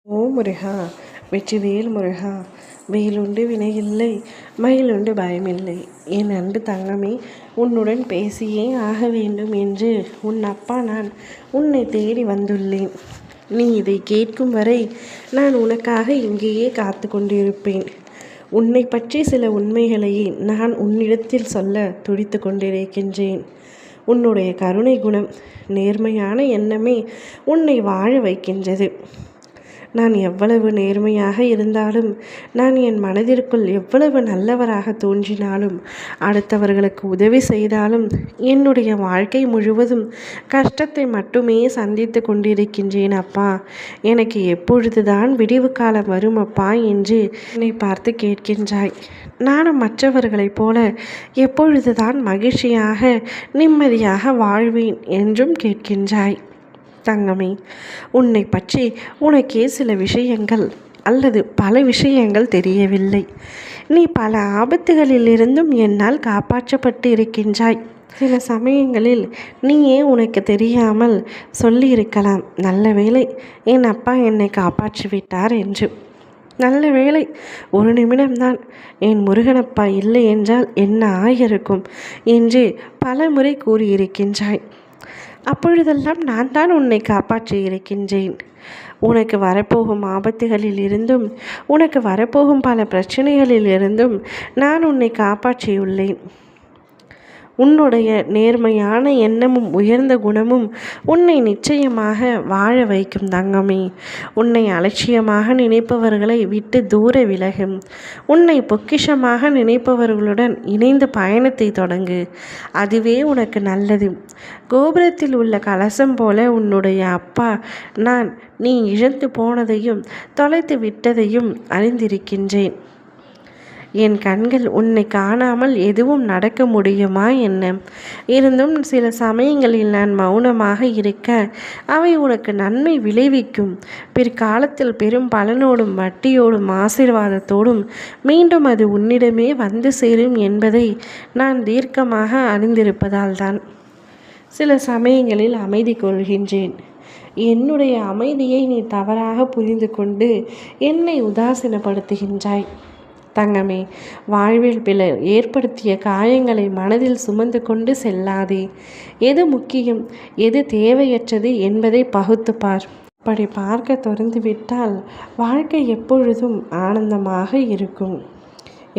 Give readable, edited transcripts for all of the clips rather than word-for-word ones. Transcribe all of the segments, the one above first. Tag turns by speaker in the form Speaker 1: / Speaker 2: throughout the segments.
Speaker 1: ஓ முருகா! வெற்றிவேல் முருகா! வேலுண்டு வினையில்லை, மயிலுண்டு பயமில்லை. என் அன்பு தங்கமே, உன்னுடன் பேசியே ஆக வேண்டும் என்று உன் அப்பா நான் உன்னை தேடி வந்துள்ளேன். நீ இதை கேட்கும் வரை நான் உனக்காக இங்கேயே காத்து கொண்டிருப்பேன். உன்னை பற்றி சில உண்மைகளையே நான் உன்னிடத்தில் சொல்ல துடித்து கொண்டிருக்கின்றேன். உன்னுடைய கருணை குணம், நேர்மையான எண்ணமே உன்னை வாழ வைக்கின்றது. நான் எவ்வளவு நேர்மையாக இருந்தாலும், நான் என் மனதிற்குள் எவ்வளவு நல்லவராக தோன்றினாலும், அடுத்தவர்களுக்கு உதவி செய்தாலும், என்னுடைய வாழ்க்கை முழுவதும் கஷ்டத்தை மட்டுமே சந்தித்து கொண்டிருக்கின்றேன் அப்பா. எனக்கு எப்பொழுதுதான் விடிவு காலம் வரும் அப்பா என்று என்னை பார்த்து கேட்கின்றாய். நானும் மற்றவர்களைப் போல எப்பொழுதுதான் மகிழ்ச்சியாக நிம்மதியாக வாழ்வேன் என்றும் கேட்கின்றாய். தங்கமே, உன்னை பற்றி உனக்கே சில விஷயங்கள் அல்லது பல விஷயங்கள் தெரியவில்லை. நீ பல ஆபத்துகளிலிருந்தும் என்னால் காப்பாற்றப்பட்டு இருக்கின்றாய். சில சமயங்களில் நீயே உனக்கு தெரியாமல் சொல்லியிருக்கலாம், நல்ல வேளை என் அப்பா என்னை காப்பாற்றிவிட்டார் என்று. நல்ல வேளை, ஒரு நிமிடம்தான், என் முருகனப்பா இல்லை என்றால் என்ன ஆயிருக்கும் என்று பல முறை கூறியிருக்கின்றாய். அப்பொழுதெல்லாம் நான் தான் உன்னை காப்பாற்றி இருக்கின்றேன். உனக்கு வரப்போகும் ஆபத்துகளில் இருந்தும், உனக்கு வரப்போகும் பல பிரச்சனைகளில் இருந்தும் நான் உன்னை காப்பாற்றியுள்ளேன். உன்னுடைய நேர்மையான எண்ணமும் உயர்ந்த குணமும் உன்னை நிச்சயமாக வாழ வைக்கும் தங்கமே. உன்னை அலட்சியமாக நினைப்பவர்களை விட்டு தூர விலகும். உன்னை பொக்கிஷமாக நினைப்பவர்களுடன் இணைந்து பயணத்தை தொடங்கு. அதுவே உனக்கு நல்லது. கோபுரத்தில் உள்ள கலசம் போல உன்னுடைய அப்பா நான் நீ இழந்து போனதையும் தொலைத்து விட்டதையும் அறிந்திருக்கின்றேன். என் கண்கள் உன்னை காணாமல் எதுவும் நடக்க முடியுமா என்ன? இருந்தும் சில சமயங்களில் நான் மௌனமாக இருக்க அவை உனக்கு நன்மை விளைவிக்கும். பிற்காலத்தில் பெரும் பலனோடும் வட்டியோடும் ஆசீர்வாதத்தோடும் மீண்டும் அது உன்னிடமே வந்து சேரும் என்பதை நான் தீர்க்கமாக அறிந்திருப்பதால் தான் சில சமயங்களில் அமைதி கொள்கின்றேன். என்னுடைய அமைதியை நீ தவறாக புரிந்து கொண்டு என்னை உதாசீனப்படுத்துகின்றாய். தங்கமே, வாழ்வில் பிறர் ஏற்படுத்திய காயங்களை மனதில் சுமந்து கொண்டு செல்லாதே. எது முக்கியம், எது தேவையற்றது என்பதை பகுத்து பார். அப்படி பார்க்க தொடர்ந்துவிட்டால் வாழ்க்கை எப்பொழுதும் ஆனந்தமாக இருக்கும்.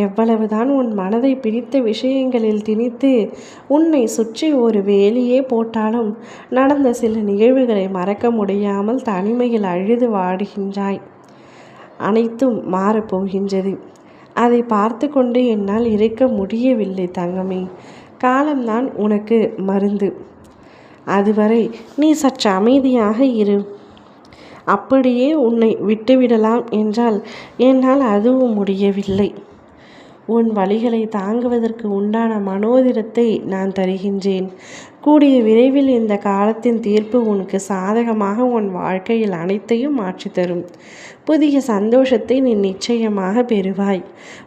Speaker 1: எவ்வளவுதான் உன் மனதை பிடித்த விஷயங்களில் திணித்து உன்னை சுற்றி ஒரு வேலியே போட்டாலும் நடந்த சில நிகழ்வுகளை மறக்க முடியாமல் தனிமையில் அழுது வாடுகின்றாய். அனைத்தும் மாறப்போகின்றது. அதை பார்த்து கொண்டு என்னால் இருக்க முடியவில்லை தங்கமே. காலம்தான் உனக்கு மருந்து. அதுவரை நீ சற்று அமைதியாக இரு. அப்படியே உன்னை விட்டுவிடலாம் என்றால் என்னால் அதுவும் முடியவில்லை. உன் வலிகளை தாங்குவதற்கு உண்டான மனோதிடத்தை நான் தருகின்றேன். கூடிய விரைவில் இந்த காலத்தின் தீர்ப்பு உனக்கு சாதகமாக உன் வாழ்க்கையில் அனைத்தையும் மாற்றித்தரும். புதிய சந்தோஷத்தை நீ நிச்சயமாக பெறுவாய்.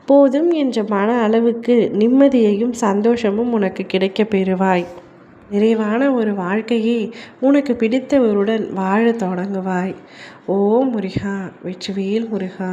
Speaker 1: போதும் என்ற மன அளவுக்கு நிம்மதியையும் சந்தோஷமும் உனக்கு கிடைக்க பெறுவாய். நிறைவான ஒரு வாழ்க்கையை உனக்கு பிடித்தவருடன் வாழ தொடங்குவாய். ஓ முருகா! வெற்றிவேல் முருகா!